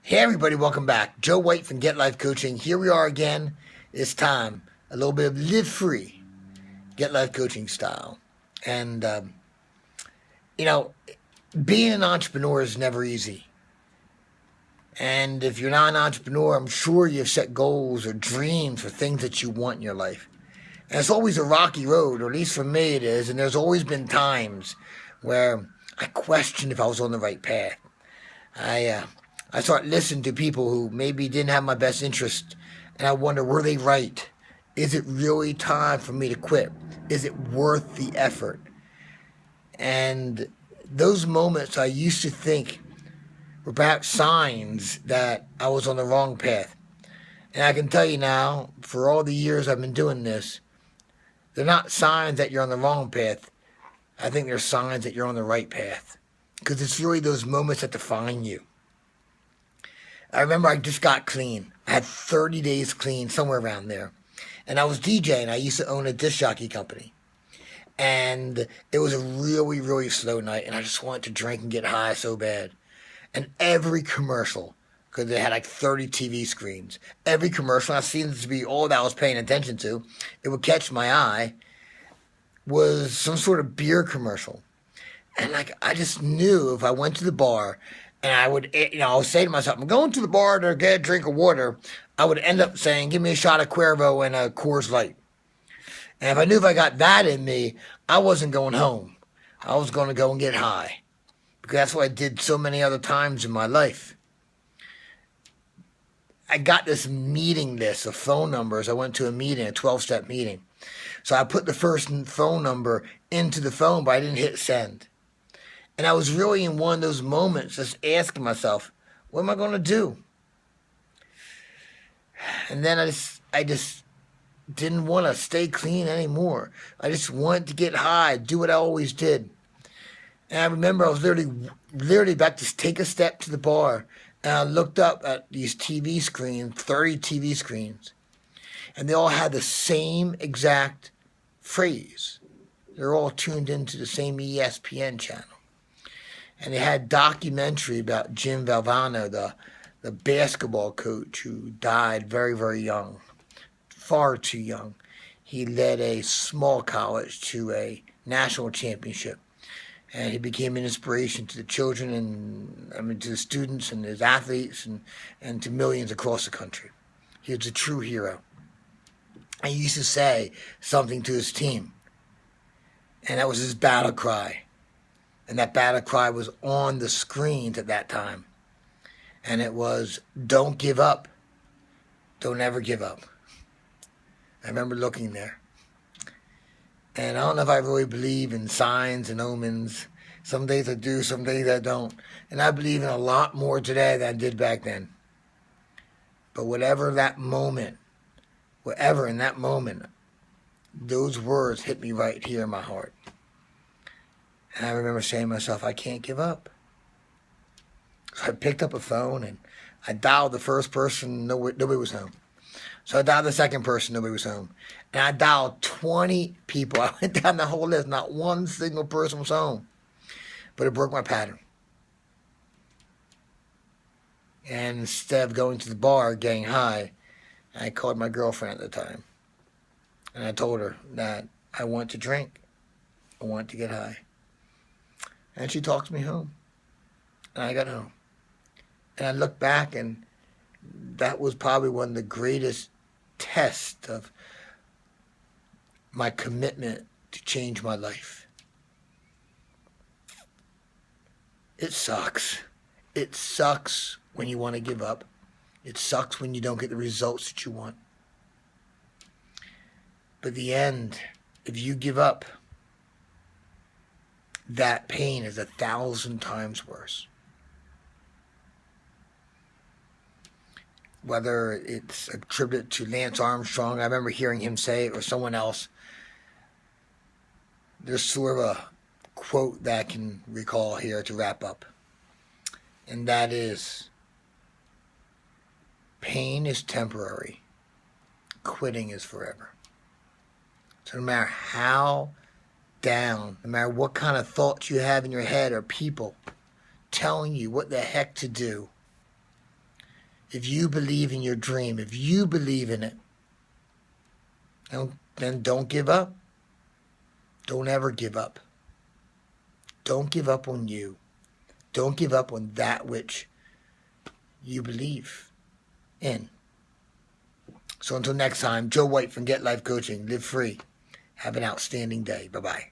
Hey everybody, welcome back. Joe White from Get Life Coaching. Here we are again. It's time. A little bit of live free, Get Life Coaching style. And, being an entrepreneur is never easy. And if you're not an entrepreneur, I'm sure you've set goals or dreams for things that you want in your life. And it's always a rocky road, or at least for me it is. And there's always been times where I questioned if I was on the right path. I start listening to people who maybe didn't have my best interest, and I wonder, were they right? Is it really time for me to quit? Is it worth the effort? And those moments I used to think were perhaps signs that I was on the wrong path. And I can tell you now, for all the years I've been doing this, they're not signs that you're on the wrong path. I think they're signs that you're on the right path. Because it's really those moments that define you. I remember I just got clean. I had 30 days clean, somewhere around there. And I was DJing. I used to own a disc jockey company. And it was a really, really slow night. And I just wanted to drink and get high so bad. And every commercial, because they had like 30 TV screens, every commercial, I seemed to be all that I was paying attention to, it would catch my eye, was some sort of beer commercial. And I just knew if I went to the bar, and I would, I would say to myself, I'm going to the bar to get a drink of water, I would end up saying, give me a shot of Cuervo and a Coors Light. And if I knew if I got that in me, I wasn't going home. I was going to go and get high. Because that's what I did so many other times in my life. I got this meeting list of phone numbers. I went to a meeting, a 12-step meeting. So I put the first phone number into the phone, but I didn't hit send. And I was really in one of those moments just asking myself, what am I going to do? And then I just didn't want to stay clean anymore. I just wanted to get high, do what I always did. And I remember I was literally about to take a step to the bar, and I looked up at these TV screens, 30 TV screens, and they all had the same exact phrase. They're all tuned into the same ESPN channel. And they had a documentary about Jim Valvano, the basketball coach who died very, very young, far too young. He led a small college to a national championship. And he became an inspiration to the children to the students and his athletes and to millions across the country. He was a true hero. And he used to say something to his team. And that was his battle cry. And that battle cry was on the screens at that time. And it was, don't give up. Don't ever give up. I remember looking there. And I don't know if I really believe in signs and omens. Some days I do, some days I don't. And I believe in a lot more today than I did back then. But whatever in that moment, those words hit me right here in my heart. And I remember saying to myself, I can't give up. So I picked up a phone and I dialed the first person, nobody was home. So I dialed the second person, nobody was home. And I dialed 20 people. I went down the whole list, not one single person was home. But it broke my pattern. And instead of going to the bar, getting high, I called my girlfriend at the time. And I told her that I want to drink. I want to get high. And she talked me home. And I got home. And I looked back, and that was probably one of the greatest tests of my commitment to change my life. It sucks. It sucks when you want to give up. It sucks when you don't get the results that you want. But in the end, if you give up, that pain is 1,000 times worse. Whether it's attributed to Lance Armstrong, I remember hearing him say it, or someone else, there's sort of a quote that I can recall here to wrap up. And that is, pain is temporary, quitting is forever. So no matter how down, no matter what kind of thoughts you have in your head or people telling you what the heck to do, If you believe in your dream, if you believe in it, then don't give up. Don't ever give up. Don't give up on you. Don't give up on that which you believe in. So until next time, Joe White from Get Life Coaching. Live free. Have an outstanding day. Bye-bye.